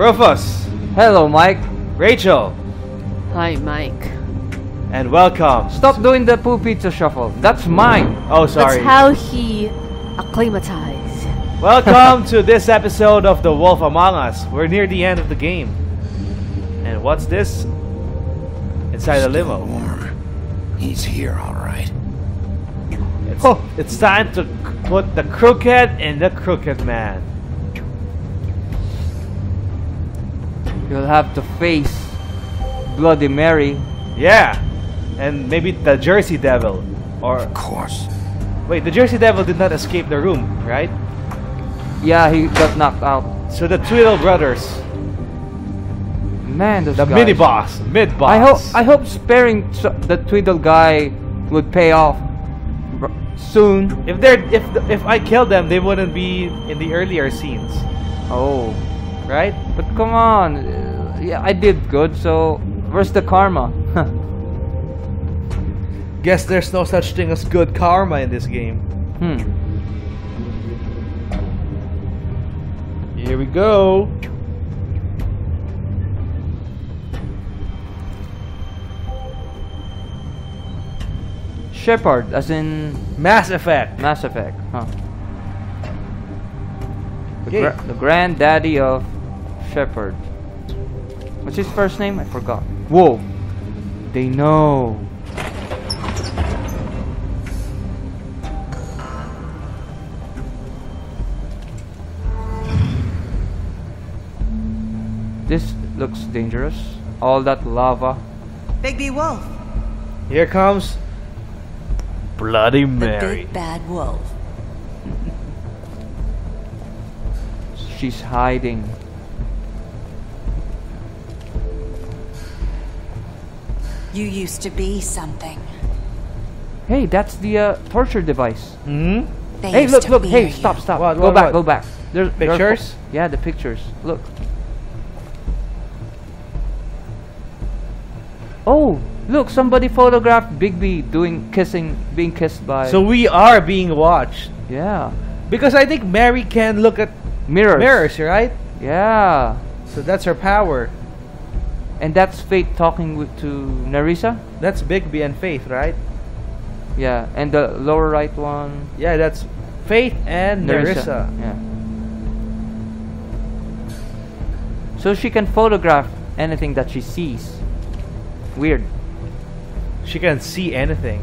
Rufus. Hello, Mike. Rachel. Hi, Mike. And welcome. Stop doing the poo pizza shuffle. That's mine. Oh, sorry. That's how he acclimatized. Welcome to this episode of The Wolf Among Us. We're near the end of the game. And what's this? Inside the limo. He's here, all right. It's time to put the crooked in the crooked man. You'll have to face Bloody Mary. Yeah. And maybe the Jersey Devil. Or Of course. wait, the Jersey Devil did not escape the room, right? Yeah, he got knocked out. So the Tweedle brothers. Man, those The guys. mini boss. Mid boss. I hope sparing the Tweedle guy would pay off soon. If I killed them, they wouldn't be in the earlier scenes. Oh, Right? but come on. Yeah, I did good. So where's the karma? Guess there's no such thing as good karma in this game. Here we go. Shepard, as in Mass Effect. Mass Effect, huh? Okay. The granddaddy of Shepard. What's his first name? I forgot. Whoa! They know. This looks dangerous. All that lava. Bigby Wolf, Here comes Bloody the Mary. big bad wolf. She's hiding. You used to be something. Hey, that's the torture device. Hmm? They Hey, used look, to look. fear Hey, you. stop, stop. What, Go what, back, what? go back. There are Pictures? yeah, the pictures. Look. Oh, look, somebody photographed Bigby being kissed by. So we are being watched. yeah, Because I think Mary can look at mirrors. right? Yeah, So that's her power. and that's Fate talking to Narissa. That's Bigby and Faith, right? Yeah, and the lower right one, Yeah, that's Faith and Narissa. Yeah. So she can photograph anything that she sees. Weird. She can see anything.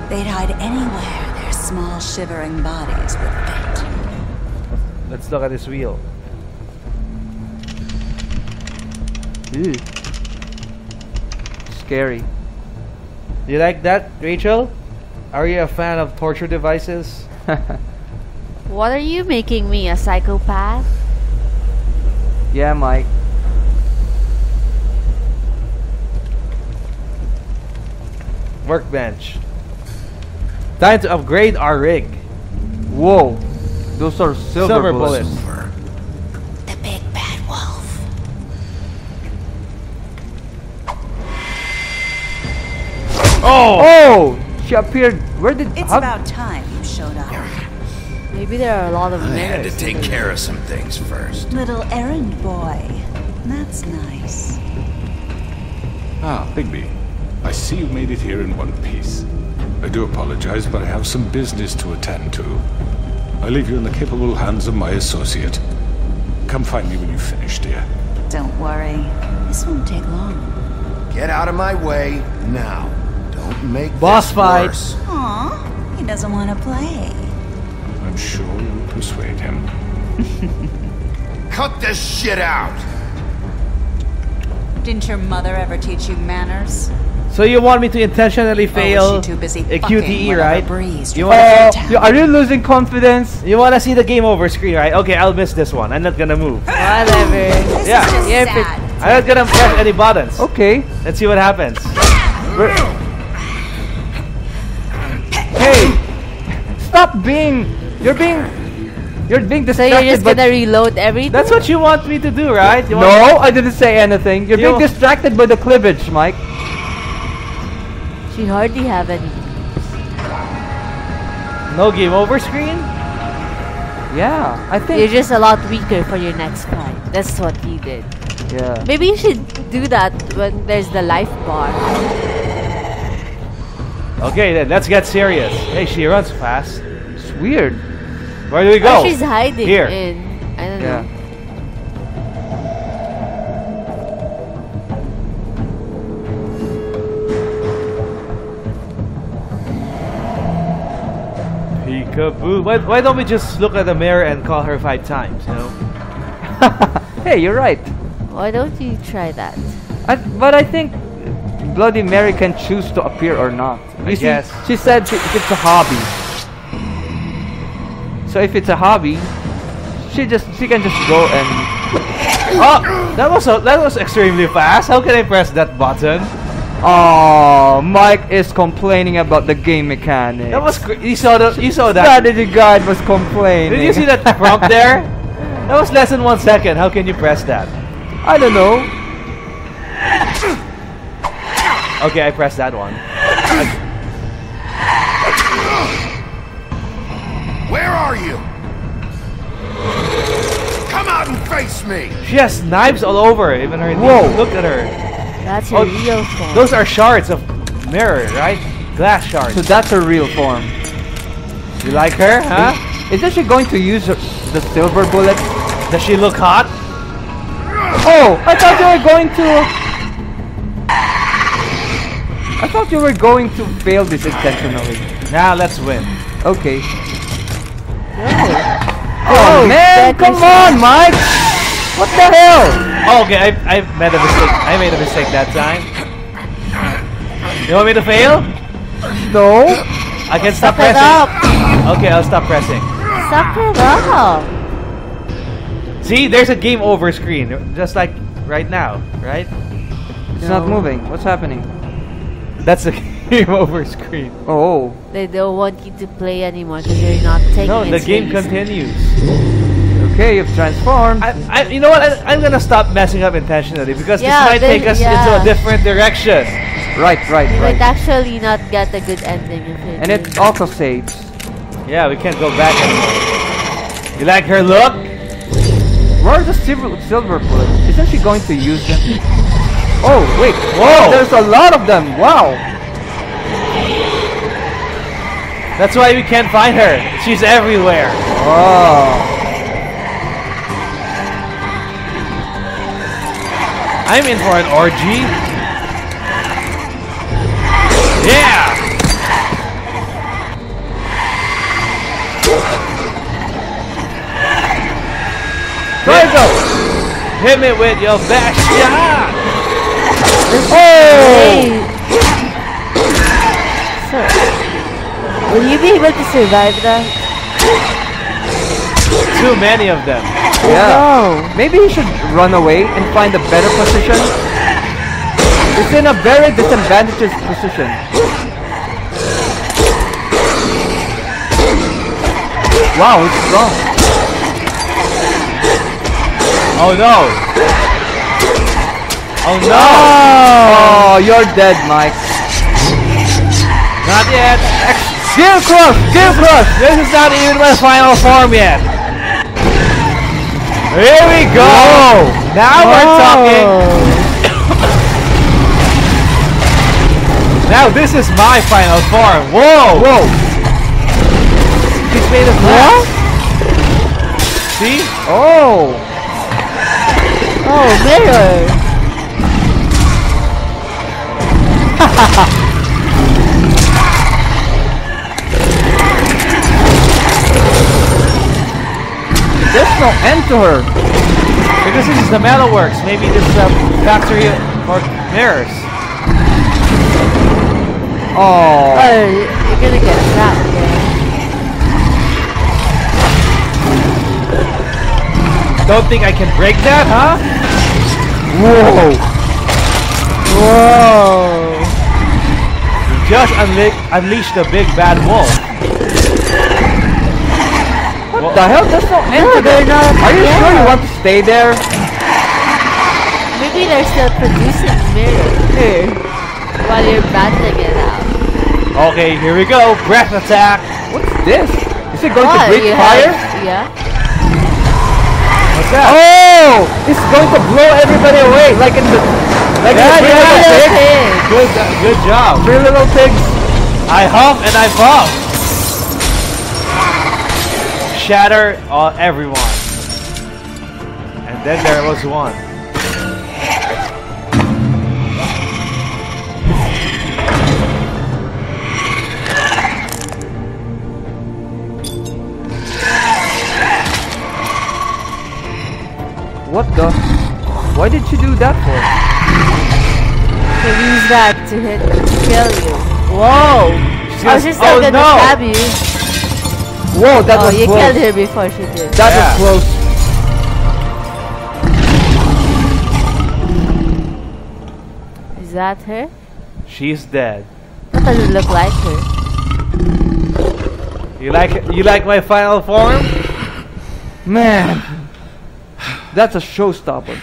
They'd hide anywhere their small shivering bodies would fit. Let's look at this wheel. Ew. Scary. You like that, Rachel? Are you a fan of torture devices? What are you making me, a psychopath? Yeah, Mike. Workbench. Time to upgrade our rig. Whoa, those are silver bullets. Silver. The big bad wolf. Oh, she appeared. Where did? It's how- about time you showed up. Maybe there are a lot of I had to mirrors. take care of some things first. Little errand boy. That's nice. Ah, Bigby. I see you made it here in one piece. I do apologize, but I have some business to attend to. I leave you in the capable hands of my associate. Come find me when you finish, dear. Don't worry. This won't take long. Get out of my way now. Don't make Boss this fight. worse. Aw, he doesn't want to play. I'm sure you'll persuade him. Cut this shit out. Didn't your mother ever teach you manners? So you want me to intentionally fail was she too busy a fucking QTE, whenever right? breeze You drove wanna, through town? Are you losing confidence? you wanna see the game over screen, right? Okay, I'll miss this one. I'm not gonna move. Whatever. This Yeah. is just Yeah, sad. I'm not gonna press any buttons. Okay. Let's see what happens. Hey, stop being. You're being So distracted. you're just by- gonna reload everything? That's what you want me to do, right? You No, want I didn't say anything. You're being You- distracted by the cleavage, Mike. She hardly have any. no game over screen? Yeah, I think. You're just a lot weaker for your next fight. That's what he did. Yeah. Maybe you should do that when there's the life bar. Okay, then let's get serious. Hey, she runs fast. It's weird. Where do we go? Oh, she's hiding Here. in. I don't Yeah. know. Peekaboo. Why don't we just look at the mirror and call her 5 times, you know? Hey, you're right. Why don't you try that? But I think Bloody Mary can choose to appear or not. You see, guess. she said if it's a hobby. So if it's a hobby, she can just go and. Oh, that was extremely fast. How can I press that button? Oh, Mike is complaining about the game mechanics. That was you saw that. Strategy guide was complaining. Did you see that prompt there? That was less than 1 second. How can you press that? I don't know. Okay, I pressed that one. Where are you? Come out and face me! She has knives all over, even her knees. Whoa. Look at her. That's your real form. Those are shards of mirror, right? Glass shards. So that's her real form. You like her, huh? Isn't she going to use the silver bullet? Does she look hot? Oh, I thought you were going to. I thought you were going to fail this intentionally. Now let's win. Okay. Oh, Oh man, that come is- on, Mike! What the hell? Oh, okay, I made a mistake. I made a mistake that time. You want me to fail? No. I can stop Suck it pressing. up. Okay, I'll stop pressing. Suck it up. See, there's a game over screen, just like right now, right? It's not moving. What's happening? That's the game over screen. Oh. They don't want you to play anymore because you're not taking No, it the game seriously. continues. Okay, you've transformed. You know what? I'm gonna stop messing up intentionally because Yeah, this might then- take us yeah. into a different direction. Right. You might actually not get a good ending if you And it auto saves. Yeah, we can't go back anymore. You like her look? Where are the silver bullets? Isn't she going to use them? Oh, wait. Whoa! There's a lot of them. Wow. That's why we can't find her. She's everywhere. Oh. I'm in for an orgy. Yeah! Triangle! Hit me with your best shot! Hey! Sir, will you be able to survive that? Too many of them. Yeah. No. Maybe he should run away and find a better position. It's in a very disadvantageous position. Wow, it's strong. Oh no! Oh no! Oh, you're dead, Mike. Not yet! Gear crush! Gear crush! This is not even my final form yet! Here we go! Now we're talking! Now this is my final form! Whoa! Whoa! She's made of glass! See? Oh! Oh, mirror. There's no end to her. Because this is the metalworks. Maybe this is a factory for mirrors. Oh. Oh, you're gonna get trapped there. Don't think I can break that, huh? Whoa. Whoa. Just unleash the big bad wolf. What the hell? There's no end to they're that. not- Are you yeah. sure you want to stay there? Maybe they're still producing mirror while you're battling it out. Okay, here we go. Breath attack. What's this? Is it going What? to breathe You fire? have- yeah. What's that? Oh! It's going to blow everybody away, like in the Yeah, Three Little yeah. Pigs. Good job. Three Little Pigs. I huff and I puff. Shatter everyone. And then there was one. What the? Why did she do that for? To use that to kill you. Whoa! She's She's still gonna stab you. Whoa, that Oh, was you close. killed her before she did. That Yeah. was close. Is that her? She's dead. That doesn't look like her. You like my final form? Man, that's a showstopper.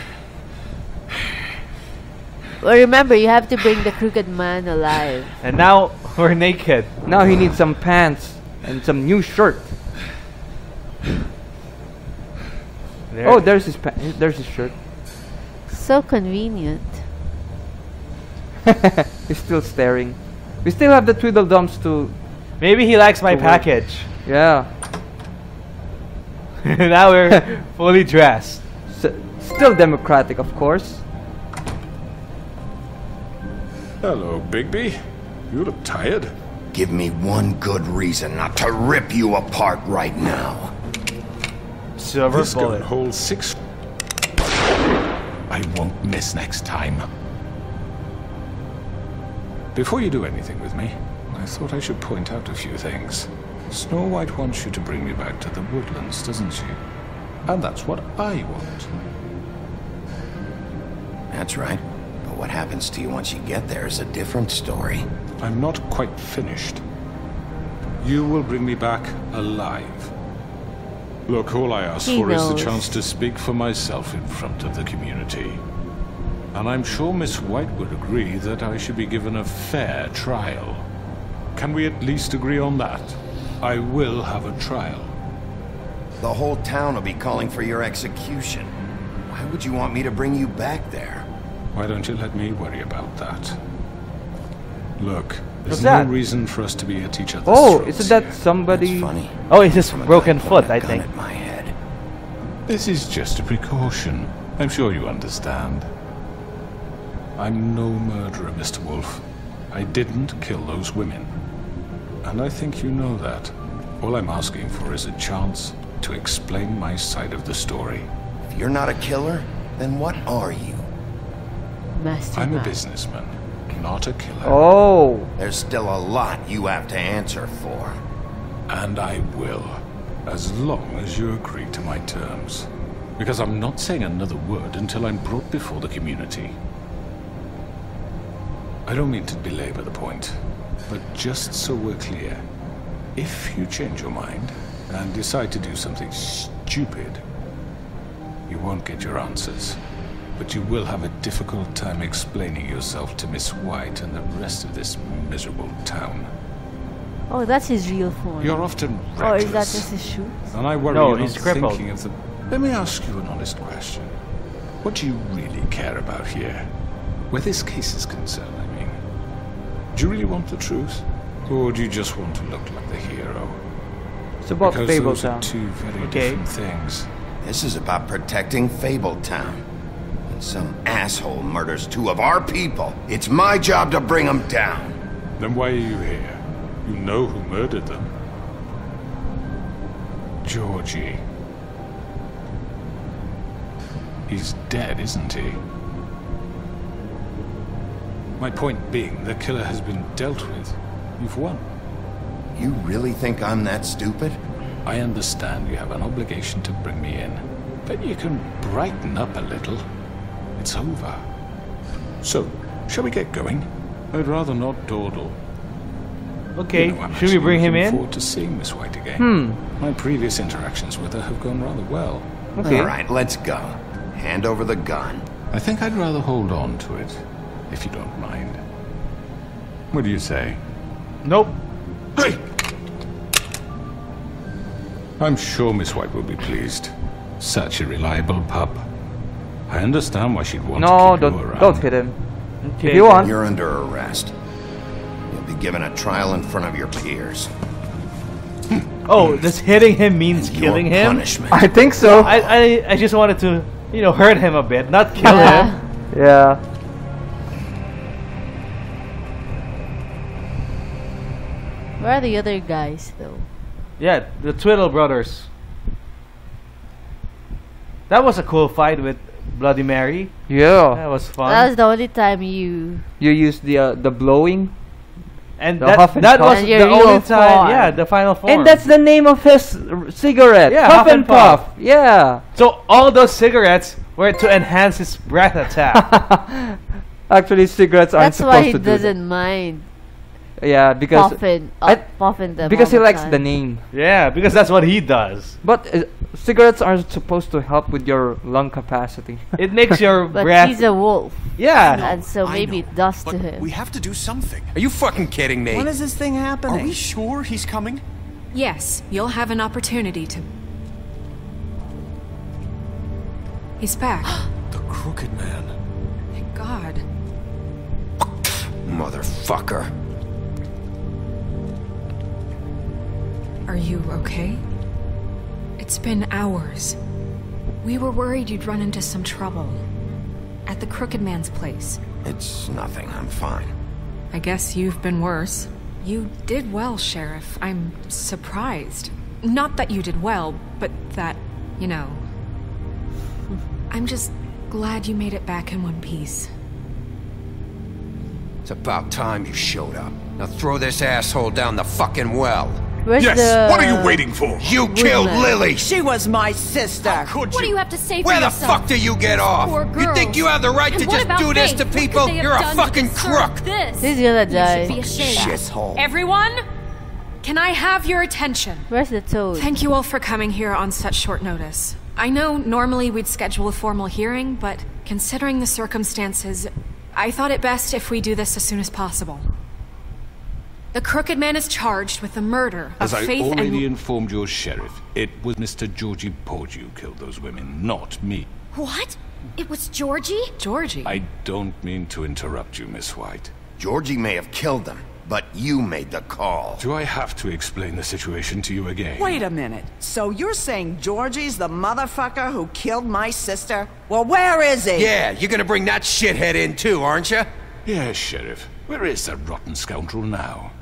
Well, remember, you have to bring the crooked man alive. And now we're naked. Now he needs some pants and some new shirt. There. Oh, there's his there's his shirt. So convenient. He's still staring. We still have the Tweedledums to... Maybe he likes my To work. package. Yeah. Now we're fully dressed. Still democratic, of course. Hello, Bigby. You look tired. Give me one good reason not to rip you apart right now. Silver This gun bullet. holds 6. I won't miss next time. Before you do anything with me, I thought I should point out a few things. Snow White wants you to bring me back to the woodlands, doesn't she? And that's what I want. That's right. But what happens to you once you get there is a different story. I'm not quite finished. You will bring me back alive. Look, all I ask He for is the knows. chance to speak for myself in front of the community. And I'm sure Miss White would agree that I should be given a fair trial. Can we at least agree on that? I will have a trial. The whole town will be calling for your execution. Why would you want me to bring you back there? Why don't you let me worry about that? Look, there's What's no that? reason for us to be at each other's Oh, throats isn't that here. somebody... It's funny. Oh, it's his Some broken guy foot, pointed a I gun think. at my head. This is just a precaution. I'm sure you understand. I'm no murderer, Mr. Wolf. I didn't kill those women. And I think you know that. All I'm asking for is a chance to explain my side of the story. If you're not a killer, then what are you? I'm a Mastermind. businessman, not a killer. Oh. There's still a lot you have to answer for. And I will, as long as you agree to my terms. Because I'm not saying another word until I'm brought before the community. I don't mean to belabor the point, but just so we're clear, if you change your mind and decide to do something stupid, you won't get your answers. But you will have a difficult time explaining yourself to Miss White and the rest of this miserable town. Oh, that's his real form. You're often Or reckless. is that just his shoes? And I worry No, you're he's not crippled. thinking of the... Let me ask you an honest question. What do you really care about here? Where this case is concerned, I mean. Do you really want the truth? Or do you just want to look like the hero? It's about Because those are Fabletown. two very Okay. different things. This is about protecting Fabletown. And some asshole murders two of our people. It's my job to bring them down. Then why are you here? You know who murdered them. Georgie. He's dead, isn't he? My point being, the killer has been dealt with. You've won. You really think I'm that stupid? I understand you have an obligation to bring me in, but you can brighten up a little. It's over. So, shall we get going? I'd rather not dawdle. Okay, You know, I'm should we actually bring him looking in? forward to seeing Miss White again. My previous interactions with her have gone rather well. Okay. All right, let's go. Hand over the gun. I think I'd rather hold on to it, if you don't mind. What do you say? Nope. Hey! I'm sure Miss White will be pleased. Such a reliable pup. I understand why she'd want No, to keep you around. don't hit him. Okay, If you want. You're under arrest. You'll be given a trial in front of your peers. Oh, does hitting him means And killing your him? punishment. I think so. I just wanted to, hurt him a bit, not kill him. Yeah. Where are the other guys though? Yeah, the Twiddle brothers. That was a cool fight with Bloody Mary. Yeah. That was fun. That was the only time you. You use the blowing. And The that Huff and was Puff. And the your only real time. form. Yeah, the final form. And that's the name of his cigarette. Yeah, Huff and Puff. Yeah. so all those cigarettes were to enhance his breath attack. Actually, cigarettes aren't That's why supposed he to do doesn't mind that. Yeah, because puffing them. because he all likes time. the name. Yeah, because that's what he does. But cigarettes aren't supposed to help with your lung capacity. It makes your But breath. he's a wolf, Yeah. and so I maybe know, it does but to him. we have to do something. Are you fucking kidding me? When is this thing happening? Are we sure he's coming? Yes, you'll have an opportunity to... He's back. The Crooked Man. Thank God. Motherfucker. Are you okay? It's been hours. We were worried you'd run into some trouble. At the Crooked Man's place. It's nothing. I'm fine. I guess you've been worse. You did well, Sheriff. I'm surprised. Not that you did well, but that, I'm just glad you made it back in one piece. It's about time you showed up. Now throw this asshole down the fucking well. Where's Yes, the? what are you waiting for? You killed Lily! She was my sister. Could What do you? you have to say for Where the yourself? fuck do you get off? Poor You think girls. you have the right And to what just about do this Faith? to What could people? they have You're a done to fucking deserve crook! This? He's gonna You die. should be ashamed. Shithole. Everyone, can I have your attention? Where's the toad? Thank you all for coming here on such short notice. I know normally we'd schedule a formal hearing, but considering the circumstances, I thought it best if we do this as soon as possible. The Crooked Man is charged with the murder of As I Faith already and... informed your sheriff, it was Mr. Georgie Porge who killed those women, not me. What? It was Georgie? Georgie? I don't mean to interrupt you, Miss White. Georgie may have killed them, but you made the call. Do I have to explain the situation to you again? Wait a minute. So you're saying Georgie's the motherfucker who killed my sister? Well, where is he? Yeah, you're gonna bring that shithead in too, aren't you? Yes, Sheriff. Where is that rotten scoundrel now?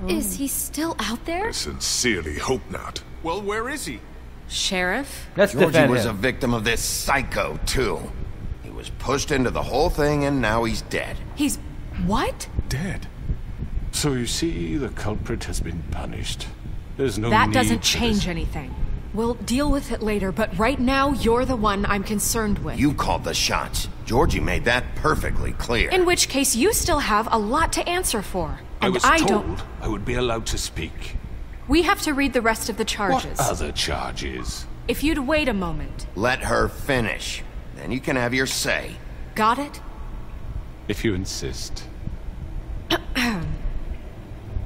Is he still out there? I sincerely hope not. Well, where is he? Sheriff? Let's Georgie defend was a him. victim of this psycho, too. He was pushed into the whole thing, and now he's dead. He's... what? Dead. So you see, the culprit has been punished. There's no That need doesn't for change this. anything. We'll deal with it later, but right now, you're the one I'm concerned with. You called the shots. Georgie made that perfectly clear. In which case, you still have a lot to answer for. I And was I told don't... I would be allowed to speak. We have to read the rest of the charges. What other charges? If you'd wait a moment. Let her finish. Then you can have your say. Got it? If you insist.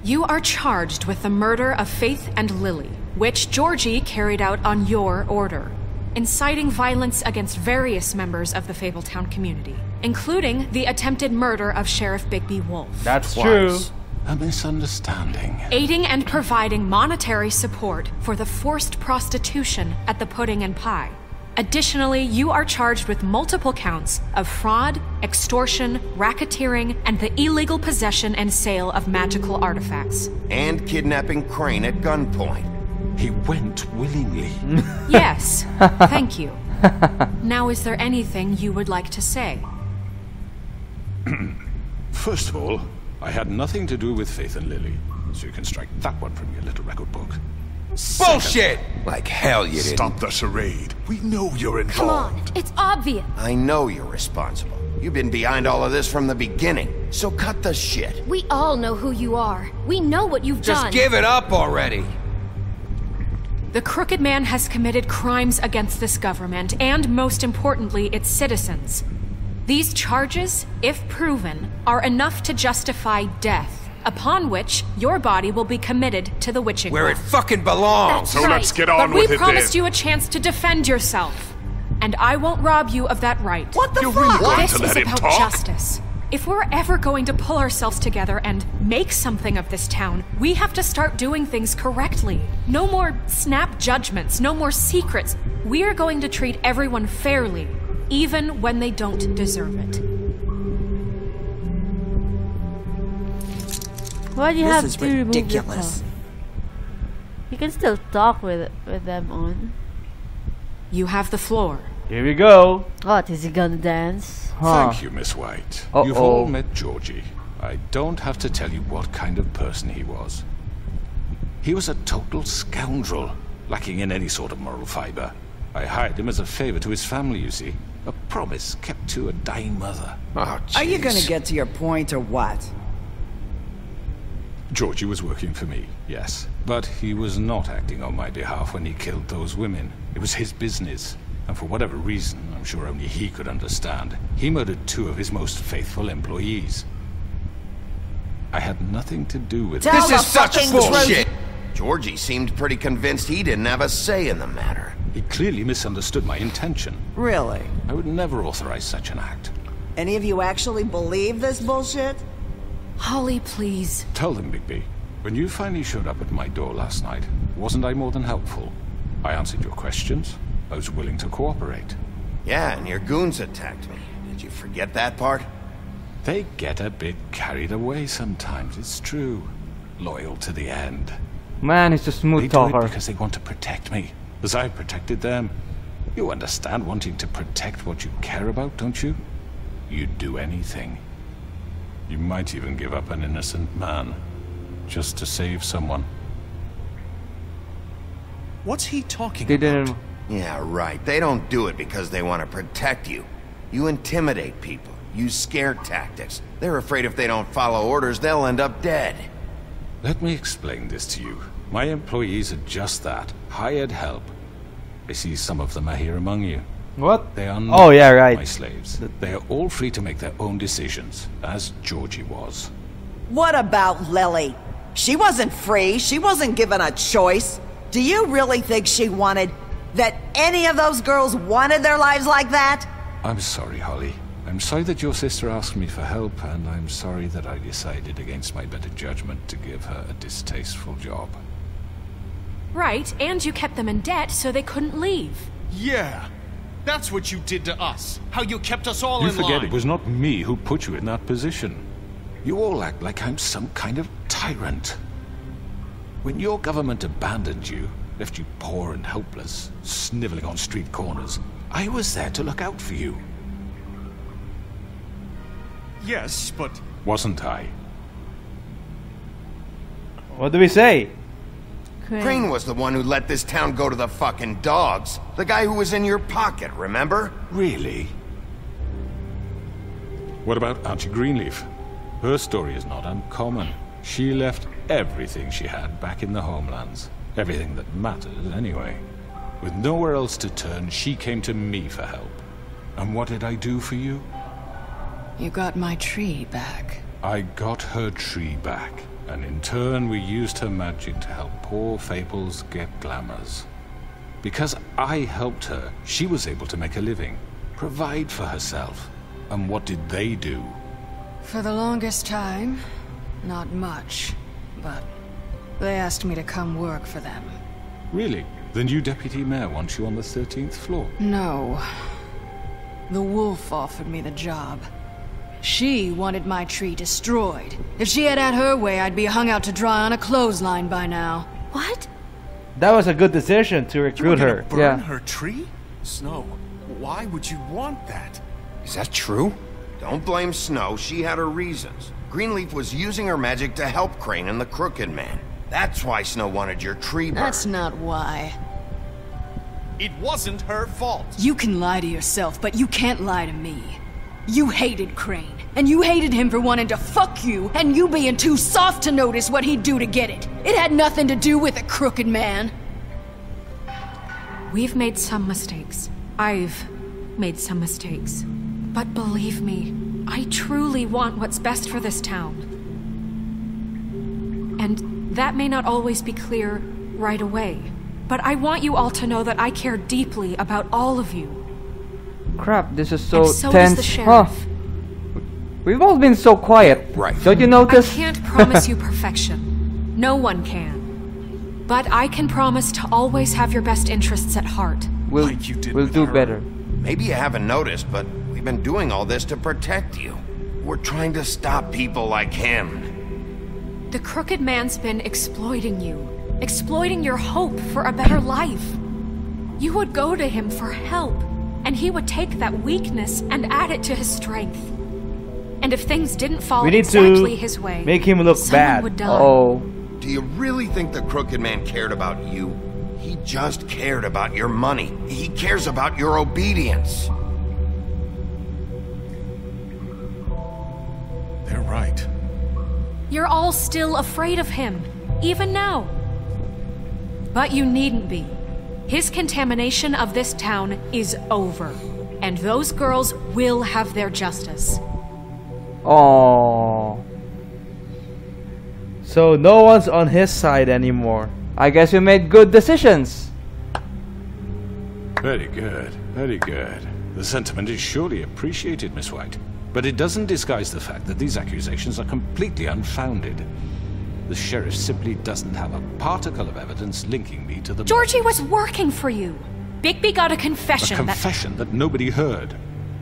You are charged with the murder of Faith and Lily, which Georgie carried out on your order, inciting violence against various members of the Fabletown community, including the attempted murder of Sheriff Bigby Wolf. That's true. Twice. A misunderstanding. Aiding and providing monetary support for the forced prostitution at the Pudding and Pie. Additionally, you are charged with multiple counts of fraud, extortion, racketeering, and the illegal possession and sale of magical artifacts. And kidnapping Crane at gunpoint. He went willingly. Yes, thank you. Now, is there anything you would like to say? First of all, I had nothing to do with Faith and Lily, so you can strike that one from your little record book. Bullshit! Like hell you didn't. Stop the charade. We know you're Come on, involved. it's obvious. I know you're responsible. You've been behind all of this from the beginning. So cut the shit. We all know who you are. We know what you've Just done. give it up already. The Crooked Man has committed crimes against this government and, most importantly, its citizens. These charges, if proven, are enough to justify death, upon which your body will be committed to the witching Where well. it fucking belongs. So Right. let's get But on we with it promised then. you a chance to defend yourself. and I won't rob you of that right. What the You fuck? really want This to is let him about talk? justice. If we're ever going to pull ourselves together and make something of this town, we have to start doing things correctly. No more snap judgments, no more secrets. We are going to treat everyone fairly, even when they don't deserve it. Why do you This have is to remove the ridiculous. cuff? You can still talk with them on. You have the floor. Here we go. What, is he gonna dance? Huh. Thank you, Miss White. Uh-oh. You've all met Georgie. I don't have to tell you what kind of person he was. He was a total scoundrel, lacking in any sort of moral fiber. I hired him as a favor to his family, you see. A promise kept to a dying mother. Oh, Are you gonna jeez. get to your point or what? Georgie was working for me, yes. But he was not acting on my behalf when he killed those women. It was his business. And for whatever reason, I'm sure only he could understand, he murdered 2 of his most faithful employees. I had nothing to do with it. Tell This the is such fucking bullshit! truth. Georgie seemed pretty convinced he didn't have a say in the matter. He clearly misunderstood my intention. Really? I would never authorize such an act. Any of you actually believe this bullshit? Holly, please. Tell them, Bigby. When you finally showed up at my door last night, wasn't I more than helpful? I answered your questions. I was willing to cooperate. Yeah, and your goons attacked me. Did you forget that part? They get a bit carried away sometimes, it's true. Loyal to the end. Man, he's a They smooth do it talker. because they want to protect me, as I protected them. You understand wanting to protect what you care about, don't you? You'd do anything. You might even give up an innocent man, just to save someone. What's he talking They about? didn't. Yeah, right. They don't do it because they want to protect you. You intimidate people, use scare tactics. They're afraid if they don't follow orders, they'll end up dead. Let me explain this to you. My employees are just that, hired help. I see some of them are here among you. What? They are not Oh, yeah, right. my slaves. They are all free to make their own decisions, as Georgie was. What about Lily? She wasn't free. She wasn't given a choice. Do you really think she wanted... that any of those girls wanted their lives like that? I'm sorry, Holly. I'm sorry that your sister asked me for help, and I'm sorry that I decided against my better judgment to give her a distasteful job. Right, and you kept them in debt so they couldn't leave. Yeah. That's what you did to us. How you kept us all You in forget line. it was not me who put you in that position. You all act like I'm some kind of tyrant. When your government abandoned you, left you poor and helpless, sniveling on street corners, I was there to look out for you. Yes, but... Wasn't I? What do we say? Crane was the one who let this town go to the fucking dogs. The guy who was in your pocket, remember? Really? What about Auntie Greenleaf? Her story is not uncommon. She left everything she had back in the homelands. Everything that mattered, anyway. With nowhere else to turn, she came to me for help. And what did I do for you? You got my tree back. I got her tree back, and in turn we used her magic to help poor Fables get glamours. Because I helped her, she was able to make a living, provide for herself. And what did they do? For the longest time, not much, but they asked me to come work for them. Really? The new deputy mayor wants you on the 13th floor? No. The wolf offered me the job. She wanted my tree destroyed. If she had her way, I'd be hung out to dry on a clothesline by now. What? That was a good decision to recruit her. Burn her tree? Snow, why would you want that? Is that true? Don't blame Snow, she had her reasons. Greenleaf was using her magic to help Crane and the Crooked Man. That's why Snow wanted your tree burned. That's not why. It wasn't her fault. You can lie to yourself, but you can't lie to me. You hated Crane, and you hated him for wanting to fuck you, and you being too soft to notice what he'd do to get it. It had nothing to do with a crooked man. We've made some mistakes. I've made some mistakes. But believe me, I truly want what's best for this town. And that may not always be clear right away. But I want you all to know that I care deeply about all of you. Crap, this is so And so tense. is the sheriff. We've all been so quiet. Right. Don't you I notice? can't promise you perfection. No one can. But I can promise to always have your best interests at heart. We'll, Like you did we'll with do her. better. Maybe you haven't noticed, but we've been doing all this to protect you. We're trying to stop people like him. The crooked man's been exploiting you. Exploiting your hope for a better life. You would go to him for help, and he would take that weakness and add it to his strength. And if things didn't fall We need exactly to his way, make him look someone bad. would die. Oh. Do you really think the crooked man cared about you? He just cared about your money. He cares about your obedience. They're right. You're all still afraid of him, even now. But you needn't be. His contamination of this town is over, and those girls will have their justice. Oh. So no one's on his side anymore. I guess we made good decisions. Very good, very good. The sentiment is surely appreciated, Miss White. But it doesn't disguise the fact that these accusations are completely unfounded. The sheriff simply doesn't have a particle of evidence linking me to the... Georgie was working for you. Bigby got a confession A confession that nobody heard.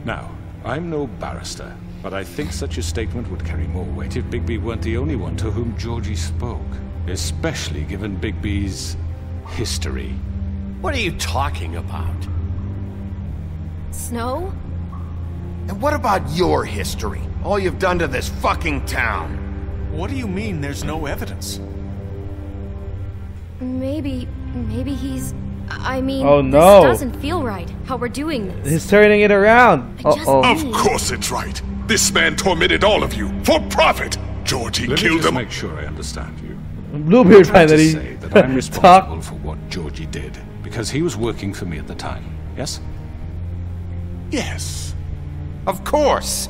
Now, I'm no barrister, but I think such a statement would carry more weight if Bigby weren't the only one to whom Georgie spoke. Especially given Bigby's history. What are you talking about? Snow? And what about your history? All you've done to this fucking town? What do you mean there's no evidence? Maybe he's... I mean, Oh, no. this doesn't feel right, how we're doing this. He's turning it around. I just Of mean- course it's right. This man tormented all of you for profit. Georgie Let me killed just him. make sure I understand you. Bluebeard Trying to finally say that I'm responsible talk. for what Georgie did because he was working for me at the time. Yes? Yes. Of course.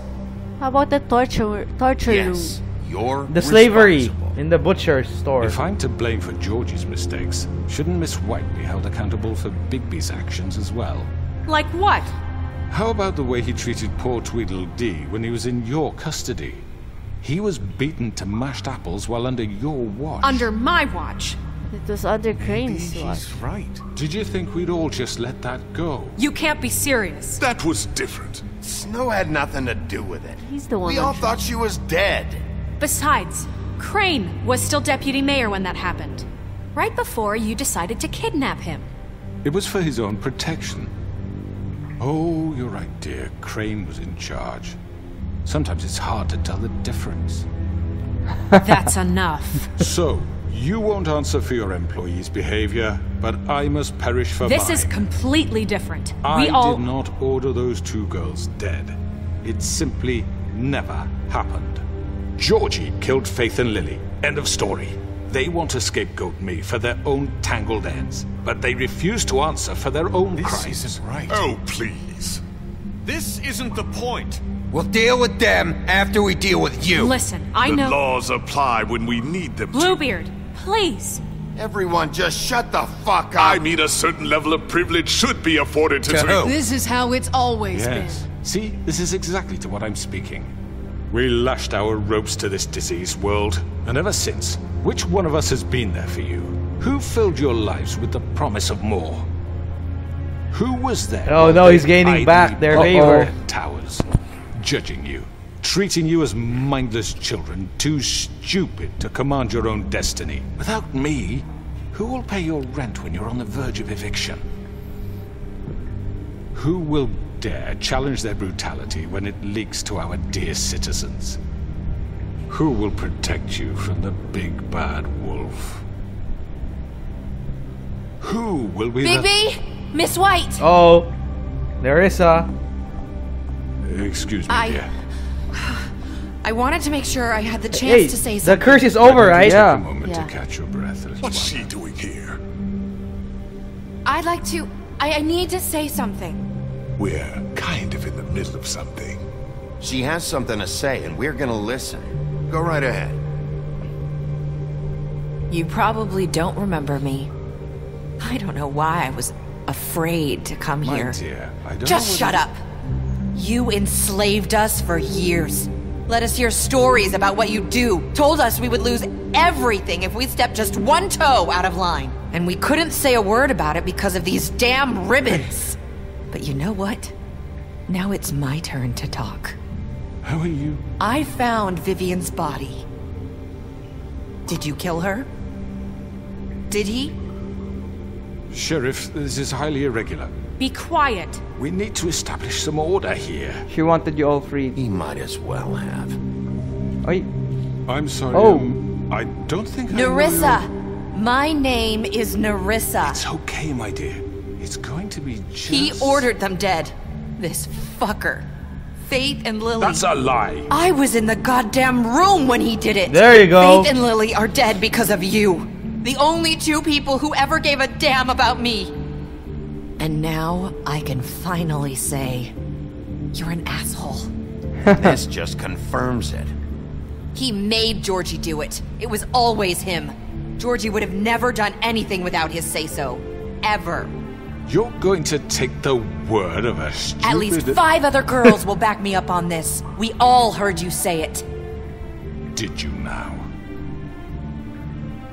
How about the torture Yes. You're The slavery responsible. in the butcher store. If I'm to blame for Georgie's mistakes, shouldn't Miss White be held accountable for Bigby's actions as well? Like what? How about the way he treated poor Tweedledee when he was in your custody? He was beaten to mashed apples while under your watch. Under my watch. It was under Crane's Maybe watch. he's right. Did you think we'd all just let that go? You can't be serious. That was different. Snow had nothing to do with it. He's the one We on all trial. thought she was dead. Besides, Crane was still deputy mayor when that happened. Right before you decided to kidnap him. It was for his own protection. Oh, you're right, dear. Crane was in charge. Sometimes it's hard to tell the difference. That's enough. So, you won't answer for your employees' behavior, but I must perish for This mine. is completely different. I We all... did not order those two girls dead. It simply never happened. Georgie killed Faith and Lily. End of story. They want to scapegoat me for their own tangled ends, but they refuse to answer for their own This crimes. isn't right. Oh, please. This isn't the point. We'll deal with them after we deal with you. Listen, I The know... laws apply when we need them to. Bluebeard, please. Everyone just shut the fuck up. I mean, a certain level of privilege should be afforded to... To who? This is how it's always Yes. See, this is exactly to what I'm speaking. We lashed our ropes to this diseased world, and ever since, which one of us has been there for you? Who filled your lives with the promise of more? Who was there? Oh, while no, they he's gaining idly back their built favor. their towers, judging you, treating you as mindless children, too stupid to command your own destiny. Without me, who will pay your rent when you're on the verge of eviction? Who will dare challenge their brutality when it leaks to our dear citizens? Who will protect you from the big bad wolf? Who will be Bigby! Miss White! Oh, Larissa. Excuse me, I- dear. I wanted to make sure I had the chance Hey, to say the something. curse is over, right? Take Yeah. a moment Yeah. to catch your breath. Little What's one. she doing here? I'd like to... I need to say something. We're kind of in the middle of something. She has something to say, and we're gonna listen. Go right ahead. You probably don't remember me. I don't know why I was afraid to come My here. dear, I don't Just know shut whether- up. You enslaved us for years. Let us hear stories about what you do. Told us we would lose everything if we stepped just one toe out of line. And we couldn't say a word about it because of these damn ribbons. But you know what? Now it's my turn to talk. How are you? I found Vivian's body. Did you kill her? Did he? Sheriff, this is highly irregular. Be quiet. We need to establish some order here. She wanted you all freed. He might as well have. Oi. I'm sorry. Oh. I don't think Nerissa! My name is Nerissa. It's okay, my dear. It's going to be just... He ordered them dead. This fucker. Faith and Lily. That's a lie. I was in the goddamn room when he did it. There you go. Faith and Lily are dead because of you. The only two people who ever gave a damn about me. And now I can finally say, you're an asshole. This just confirms it. He made Georgie do it. It was always him. Georgie would have never done anything without his say-so. Ever. You're going to take the word of a stupid... At least 5 other girls will back me up on this. We all heard you say it. Did you now?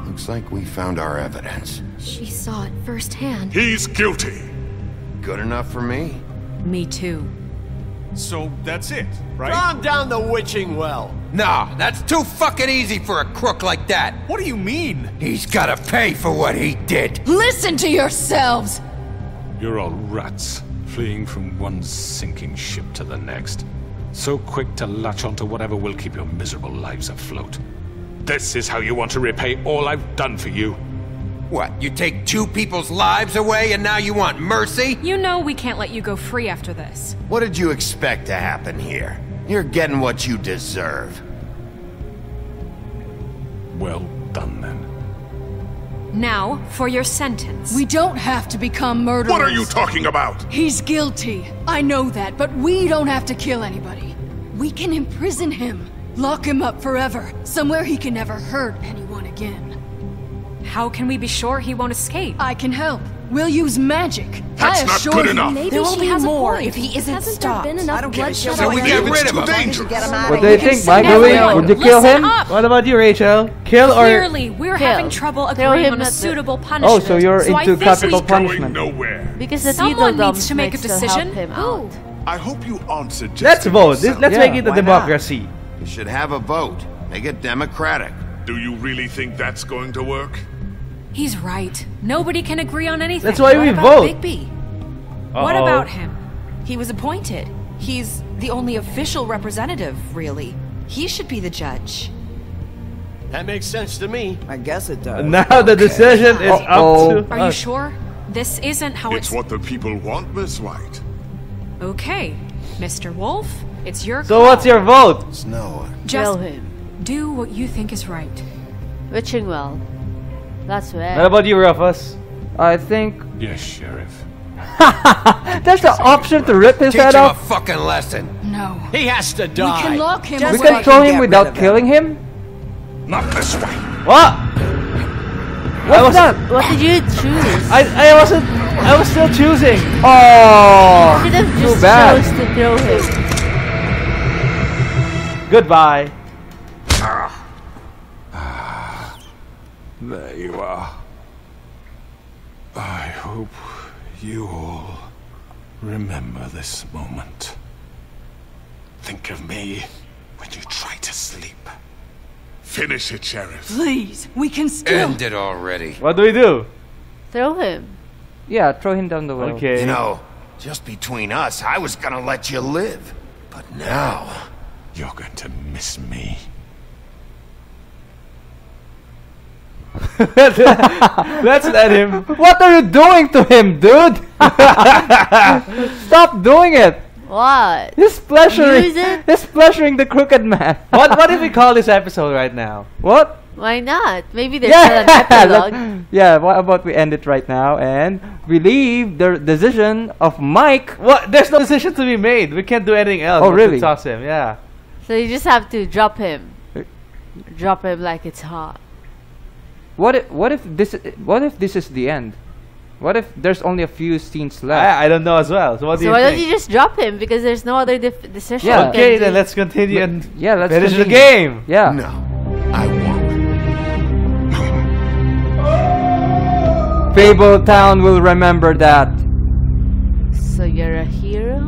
Looks like we found our evidence. She saw it firsthand. He's guilty. Good enough for me. Me too. So that's it, right? Calm down the witching well. Nah, that's too fucking easy for a crook like that. What do you mean? He's gotta pay for what he did. Listen to yourselves! You're all rats, fleeing from one sinking ship to the next. So quick to latch onto whatever will keep your miserable lives afloat. This is how you want to repay all I've done for you. What, you take 2 people's lives away and now you want mercy? You know we can't let you go free after this. What did you expect to happen here? You're getting what you deserve. Well done, then. Now, for your sentence. We don't have to become murderers. What are you talking about? He's guilty. I know that, but we don't have to kill anybody. We can imprison him. Lock him up forever. Somewhere he can never hurt anyone again. How can we be sure he won't escape? I can help. We'll use magic. That's I not assure good you. enough. Maybe There will she be has more a point. if he isn't Hasn't stopped. there been enough bloodshed So we already? get rid of him. Dangerous. What do you think, Mike? Everyone, Would you kill listen him? up. What about you, Rachel? Kill or... Clearly, we're Kill. having trouble Throw agreeing him on a at the- suitable punishment. Oh, so you're I into think capital we- punishment. Nowhere. Because the Someone Beetledoms needs to make a might still decision. help him Who? out. I hope you answer just Let's vote. Let's Yeah, make it a why not? democracy. You should have a vote. Make it democratic. Do you really think that's going to work? He's right. Nobody can agree on anything. That's why we What vote. about Bigby? What Uh-oh. about him? He was appointed. He's the only official representative, really. He should be the judge. That makes sense to me. I guess it does. Now the decision is Uh-oh. up to Are you us. sure? This isn't how It's what the people want, Miss White. Okay, Mr. Wolf, it's your So call. what's your vote? Snow. Just Kill him. do what you think is right. Witching well. That's where. What about you, Rufus? I think Yes, Sheriff. that's the option to rip his Teach head him a off. fucking lesson. No. He has to We die. can lock him Just We away. can throw him get rid without of him. killing him. Not this way. What? What's that? What did you choose? I was still choosing. Oh, You should have too just bad. chose to throw him. Goodbye. There you are. I hope you all remember this moment. Think of me when you try to sleep. Finish it, Sheriff. Please, we can still. End it already. What do we do? Throw him. Yeah, throw him down the well. Okay. You know, just between us, I was gonna let you live. But now... You're going to miss me. Let's let him. What are you doing to him, dude? Stop doing it. What? He's pleasuring. Use it? He's pleasuring the crooked man. What if we call this episode right now? What? Why not? Maybe there's still an epilogue. Yeah. What about we end it right now and we leave the decision of Mike. What? There's no decision to be made. We can't do anything else. Oh, but really? to toss him. Yeah. So you just have to drop him. Drop him like it's hot. What if this is the end? What if there's only a few scenes left? I don't know as well. So what do So you why think? don't you just drop him? Because there's no other decision. Yeah. you can Okay, do. then let's continue and Yeah, let's finish the continue. game. Yeah. No, I won't. Fable Town will remember that. So you're a hero?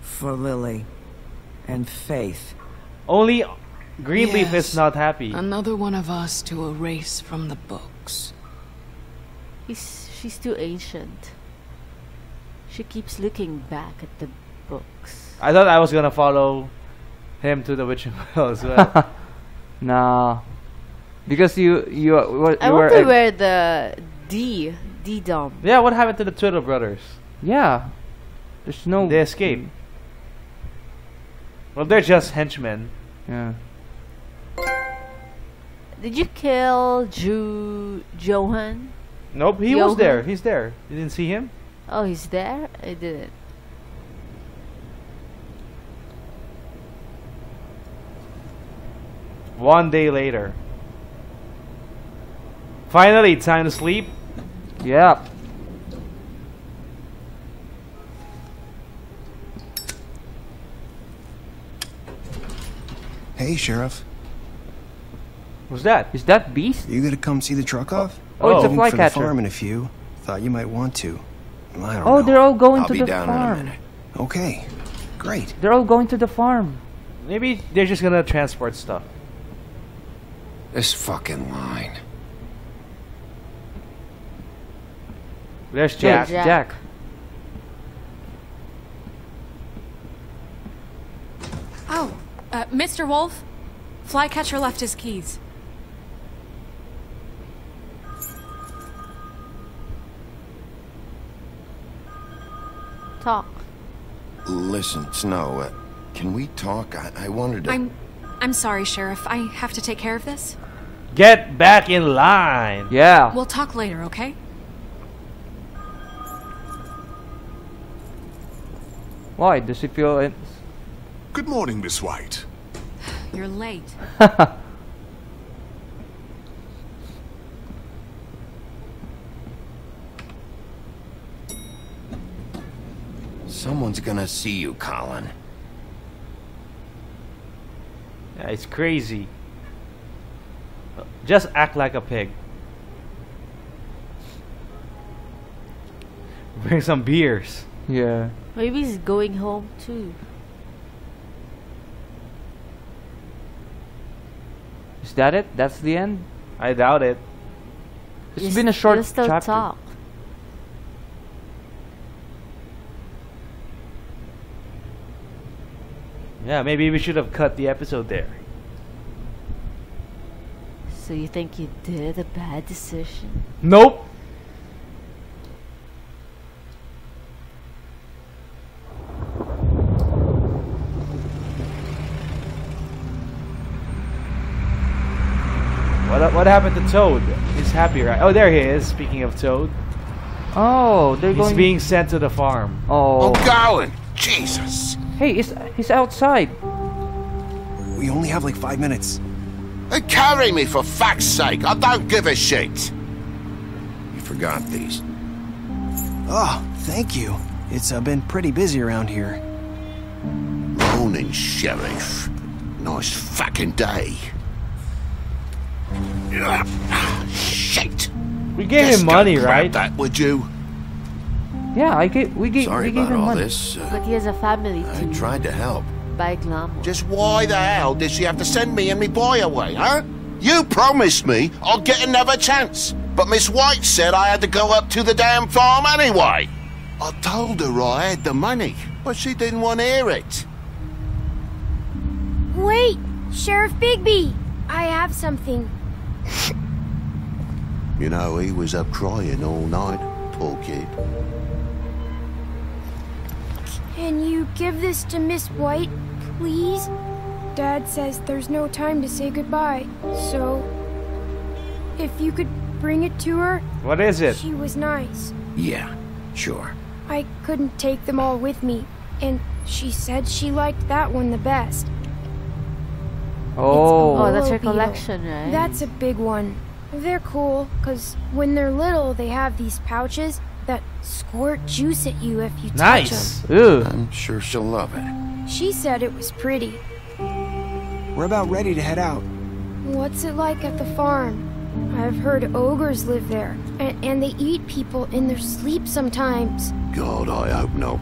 For Lily and Faith. Only Greenleaf Yes. is not happy. Another one of us to erase from the books. She's too ancient. She keeps looking back at the books. I thought I was gonna follow him to the witching well as well. Nah. Because you were I wonder where the D-Dom. Yeah, what happened to the Twiddle brothers? Yeah. There's no. They escaped. Well, they're just henchmen. Yeah. Did you kill Johan? Nope, he was Johan? there. He's there. You didn't see him? Oh, he's there? I didn't. One day later. Finally, time to sleep. Yeah. Hey, Sheriff. What's that? Is that Beast? You gonna come see the truck off? Oh, it's a Leaving for the flycatcher. farm in a few. Thought you might want to. I don't Oh, know. they're all going I'll to be the down in a farm. minute. Okay, great. They're all going to the farm. Maybe they're just gonna transport stuff. This fucking line. There's Jack. Jack. Oh, Mr. Wolf, Flycatcher left his keys. Talk. Listen, Snow, can we talk? I wanted to... I'm sorry, Sheriff. I have to take care of this. Get back in line. Yeah. We'll talk later, okay? Why? Does he feel it? Good morning, Miss White. You're late. Someone's gonna see you, Colin. Yeah, it's crazy. Just act like a pig. Bring some beers. Yeah. Maybe he's going home too. Is that it? That's the end? I doubt it. It's been a short You'll still chapter. talk. Yeah, maybe we should have cut the episode there. So you think you did a bad decision? Nope. What happened to Toad? He's happy, right? Oh, there he is. Speaking of Toad, Oh, they're he's going. being sent to the farm. Oh. I'm going. Jesus. Hey, he's outside. We only have like 5 minutes. Carry me for fuck's sake. I don't give a shit. You forgot these. Oh, thank you. It's been pretty busy around here. Morning, Sheriff. Nice fucking day. Shit. We gave Just him go money, grab right? that, would you? Yeah, we gave Sorry him about all money. this. But he has a family I too. tried to help. Buy glamour. Just why the hell did she have to send me and me boy away, huh? You promised me I'll get another chance. But Miss White said I had to go up to the damn farm anyway. I told her I had the money, but she didn't want to hear it. Wait, Sheriff Bigby. I have something. You know, he was up crying all night, poor kid. Can you give this to Miss White, please? Dad says there's no time to say goodbye, so if you could bring it to her. What is it? She was nice. Yeah, sure. I couldn't take them all with me, and she said she liked that one the best. Oh. Oh, that's her Mobile. collection, right? That's a big one. They're cool, because when they're little, they have these pouches that squirt juice at you if you touch them. Ew. I'm sure she'll love it. She said it was pretty. We're about ready to head out. What's it like at the farm? I've heard ogres live there, and they eat people in their sleep sometimes. God, I hope not.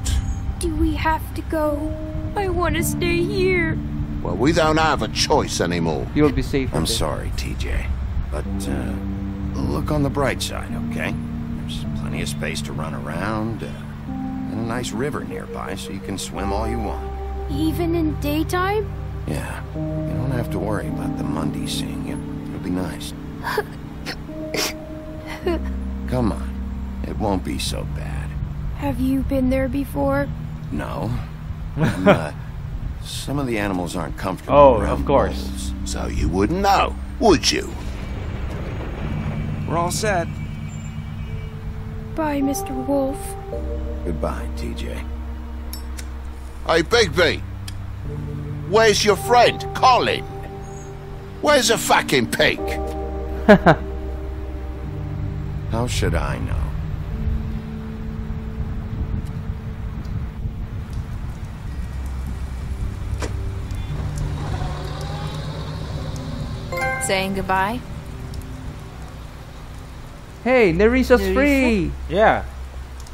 Do we have to go? I want to stay here. Well, we don't have a choice anymore. You'll be safe. I'm sorry, TJ. But, look on the bright side, okay? There's plenty of space to run around, and a nice river nearby, so you can swim all you want. Even in daytime? Yeah, you don't have to worry about the Monday seeing you. It'll be nice. Come on, it won't be so bad. Have you been there before? No. Some of the animals aren't comfortable. Oh, around of course. bulls. So you wouldn't know, would you? We're all set. Bye, Mr. Wolf. Goodbye, TJ. Hey, Bigby. Where's your friend, Colin? Where's the fucking pig? How should I know? Saying goodbye? Hey, Nerissa's Nerissa? free. Yeah.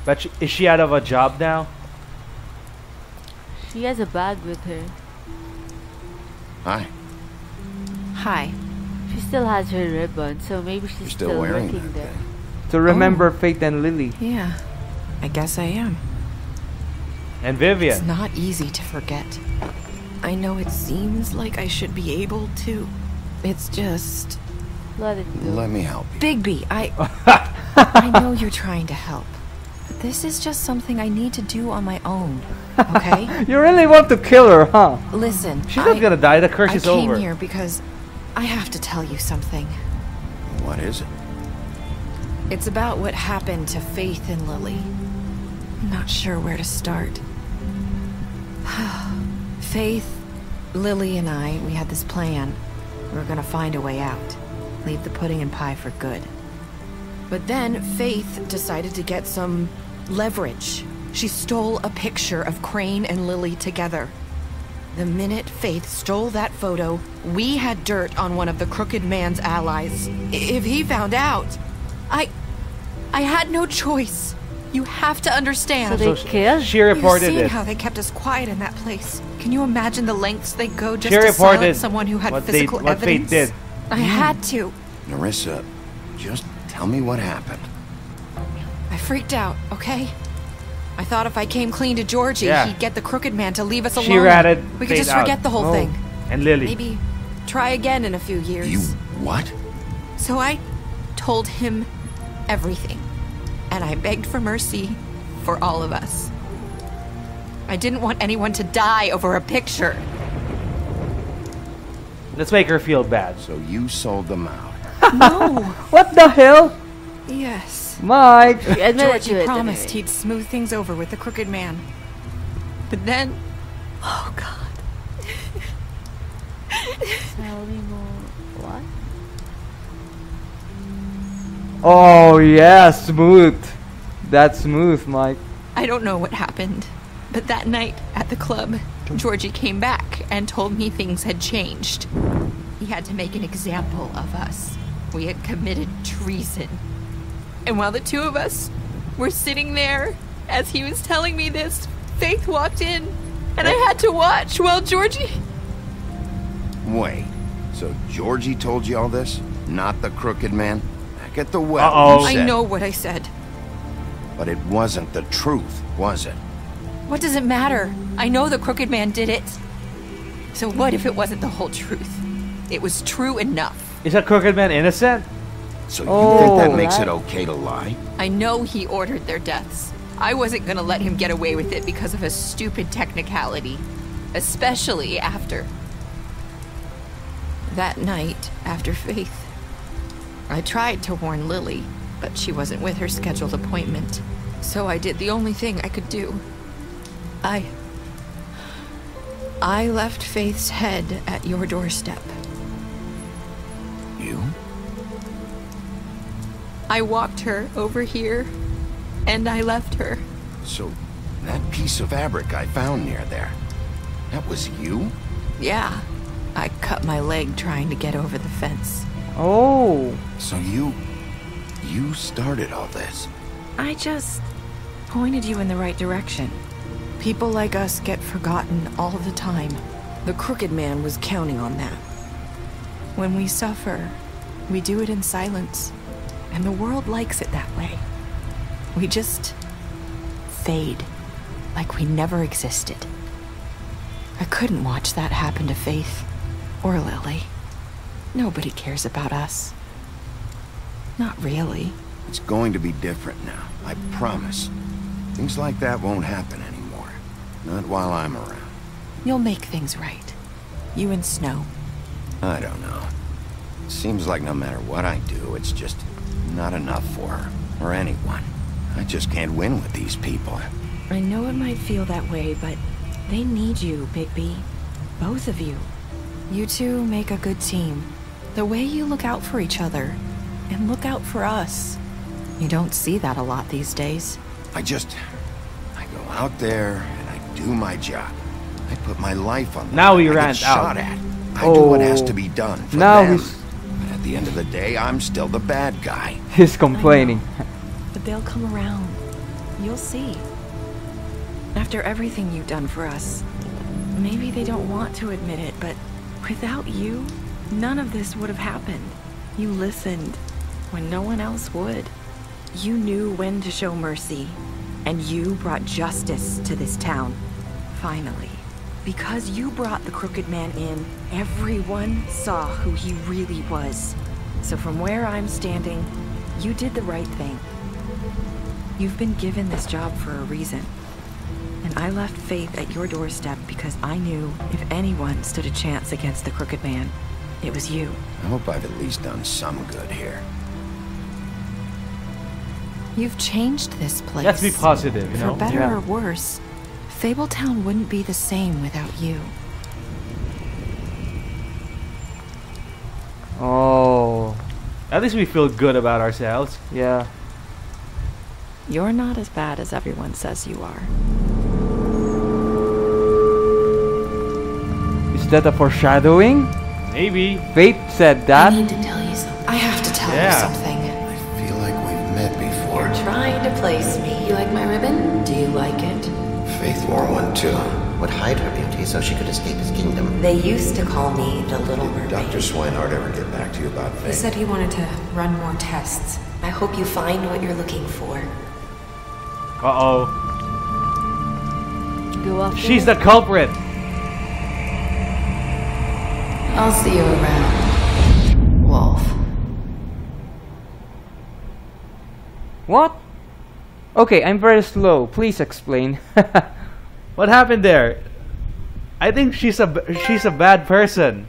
But is she out of a job now? She has a bag with her. Hi. Hi. She still has her ribbon, so maybe she's You're still wearing working that there. thing. To remember Faith and Lily. Yeah, I guess I am. And It's Vivian. not easy to forget. I know it seems like I should be able to. It's just... Let it go. Let me help you. Bigby, I know you're trying to help. But this is just something I need to do on my own. Okay? You really want to kill her, huh? Listen, She's not gonna die. The curse I is came over. here because I have to tell you something. What is it? It's about what happened to Faith and Lily. I'm not sure where to start. Faith, Lily, and I, we had this plan. We were gonna find a way out. Leave the pudding and pie for good. But then Faith decided to get some leverage. She stole a picture of Crane and Lily together. The minute Faith stole that photo, we had dirt on one of the Crooked Man's allies. If he found out, I had no choice. You have to understand. So they killed? She reported You've seen it. how they kept us quiet in that place. Can you imagine the lengths they go just She to reported silence someone who had what physical what evidence? Faith did. I had to. Nerissa, just tell me what happened. I freaked out, okay? I thought if I came clean to Georgie, Yeah. he'd get the Crooked Man to leave us alone. She ratted We could Faith just forget out. the whole Oh. thing. And Lily. Maybe try again in a few years. You what? So I told him everything. And I begged for mercy for all of us. I didn't want anyone to die over a picture. Let's make her feel bad. So you sold them out. No. What the hell? Yes. Mike. She admitted Georgie to it promised anyway. he'd smooth things over with the Crooked Man. But then... Oh, God. Tell me more. What? Oh yeah, smooth. That's smooth, Mike. I don't know what happened, but that night at the club, Georgie came back and told me things had changed. He had to make an example of us. We had committed treason. And while the two of us were sitting there, as he was telling me this, Faith walked in, and I had to watch while Georgie... Wait, so Georgie told you all this? Not the Crooked Man? Back at the well, Uh-oh. you I said. know what I said. But it wasn't the truth, was it? What does it matter? I know the Crooked Man did it. So what if it wasn't the whole truth? It was true enough. Is a Crooked Man innocent? So you think that Oh. makes it okay to lie? I know he ordered their deaths. I wasn't gonna let him get away with it because of a stupid technicality. Especially after... that night, after Faith. I tried to warn Lily, but she wasn't with her scheduled appointment. So I did the only thing I could do. I left Faith's head at your doorstep. You? I walked her over here, and I left her. So, that piece of fabric I found near there, that was you? Yeah. I cut my leg trying to get over the fence. Oh. So you started all this? I just pointed you in the right direction. People like us get forgotten all the time. The Crooked Man was counting on that. When we suffer, we do it in silence. And the world likes it that way. We just fade, like we never existed. I couldn't watch that happen to Faith or Lily. Nobody cares about us. Not really. It's going to be different now, I promise. Things like that won't happen anymore. Not while I'm around. You'll make things right. You and Snow. I don't know. It seems like no matter what I do, it's just not enough for her, or anyone. I just can't win with these people. I know it might feel that way, but they need you, Bigby. Both of you. You two make a good team. The way you look out for each other, and look out for us. You don't see that a lot these days. I go out there, and I do my job. I put my life on the now line. he I ran get shot out. at. I do what has to be done for now them. he's... But at the end of the day, I'm still the bad guy. He's complaining. But they'll come around. You'll see. After everything you've done for us, maybe they don't want to admit it, but without you, none of this would have happened. You listened when no one else would. You knew when to show mercy, and you brought justice to this town. Finally. Because you brought the Crooked Man in, everyone saw who he really was. So from where I'm standing, you did the right thing. You've been given this job for a reason. And I left Faith at your doorstep because I knew if anyone stood a chance against the Crooked Man, it was you. I hope I've at least done some good here. You've changed this place. Let's be positive, you know? For better or worse, Fabletown wouldn't be the same without you. Oh. At least we feel good about ourselves. Yeah. You're not as bad as everyone says you are. Is that a foreshadowing? Maybe. Faith said that. I need to tell you something. I have to tell you something. I feel like we've met before. You're trying to place me. You like my ribbon? Do you like it? Faith wore one too. Would hide her beauty so she could escape his kingdom. They used to call me the Little Mermaid. Did Dr. Swinehart ever get back to you about Faith? He said he wanted to run more tests. I hope you find what you're looking for. Uh-oh. Go up She's there. the culprit. I'll see you around, Wolf. What? Okay, I'm very slow. Please explain. What happened there? I think she's a bad person.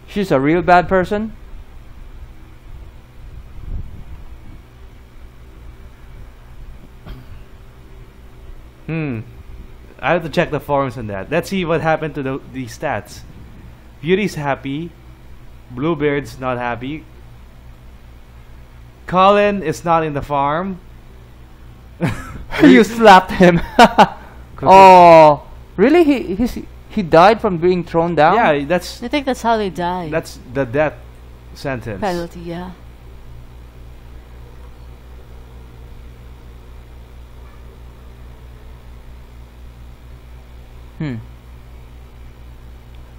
She's a real bad person? I have to check the forums on that. Let's see what happened to the stats. Beauty's happy. Bluebeard's not happy. Colin is not in the farm. You slapped him. Oh, really? He died from being thrown down? Yeah, I think that's how they die. that's the death sentence. Penalty, yeah.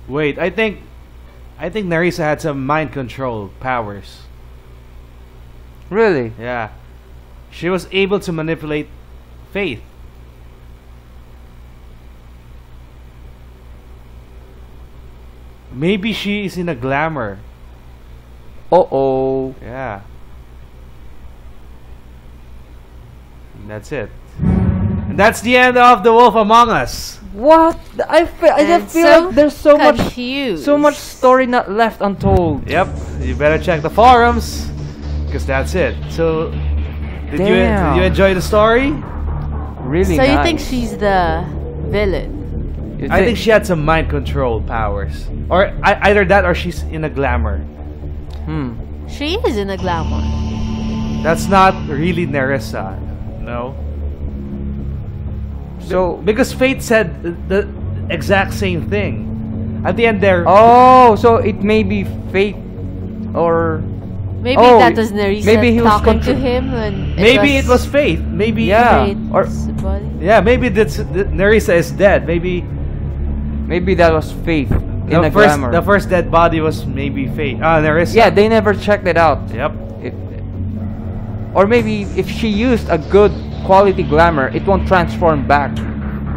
Wait, I think Nerissa had some mind control powers. Really? Yeah. She was able to manipulate Faith. Maybe she is in a glamour. Uh-oh. Yeah. And that's it. And that's the end of The Wolf Among Us. What? I just feel so like there's so much story not left untold. Yep. You better check the forums, because that's it. So, did you enjoy the story? Really So nice. you think she's the villain? I think she had some mind control powers, or either that or she's in a glamour. She is in a glamour. That's not really Nerissa. No. So because Fate said the exact same thing. At the end there. Oh, so it may be Fate or Maybe oh, that was Nerissa maybe he was talking to him when maybe it was Fate. Maybe yeah. Or body. yeah, maybe that's Nerissa is dead. Maybe that was Faith in a glamour. The first dead body was maybe Fate. Nerissa. Yeah, they never checked it out. Yep. Or maybe if she used a good quality glamour, it won't transform back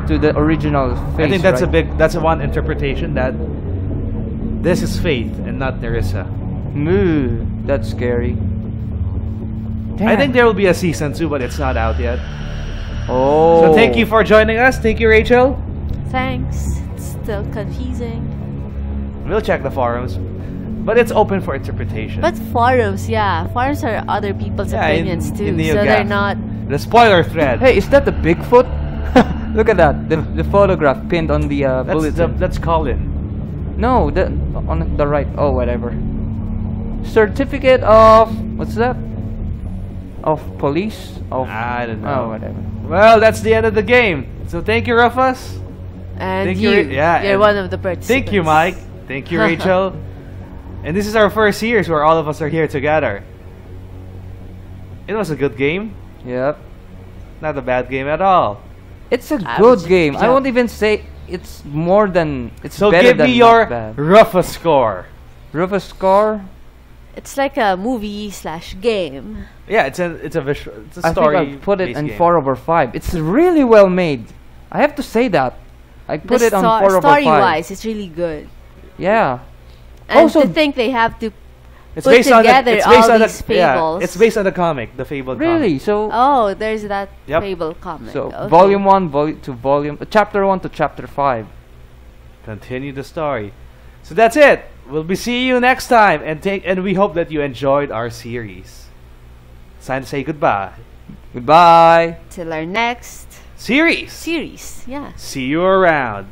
to the original face. I think that's one interpretation, that this is Faith and not Nerissa. That's scary. Damn. I think there will be a season 2, but it's not out yet. Oh. So thank you for joining us. Thank you, Rachel. Thanks. It's still confusing. We'll check the forums. But it's open for interpretation. But forums, yeah. Forums are other people's opinions too. In so they're not... The spoiler thread. Hey, is that the Bigfoot? Look at that. The photograph pinned on the bulletin. That's Colin. No, on the right. Oh, whatever. Certificate of... What's that? Of police? I don't know. Oh, whatever. Well, that's the end of the game. So thank you, Rufus. And thank you're one of the participants. Thank you, Mike. Thank you, Rachel. And this is our first series where all of us are here together. It was a good game. Yep. Not a bad game at all. It's a good game. I won't even say it's more than... It's so better give me your Rufus score. Rufus score? It's like a movie/game. Yeah, it's a story. I think I put it in 4/5. It's really well made. I have to say that. I put it on 4/5. Story-wise, it's really good. Yeah. And also, to think they have to it's put based together on the, all these fables. Yeah, it's based on the comic, the Fable really? comic. So there's that Fable comic. So okay. volume 1 to chapter 1 to chapter 5. Continue the story. So that's it. We'll be seeing you next time, and we hope that you enjoyed our series. It's time to say goodbye. Goodbye. Till our next series. Yeah. See you around.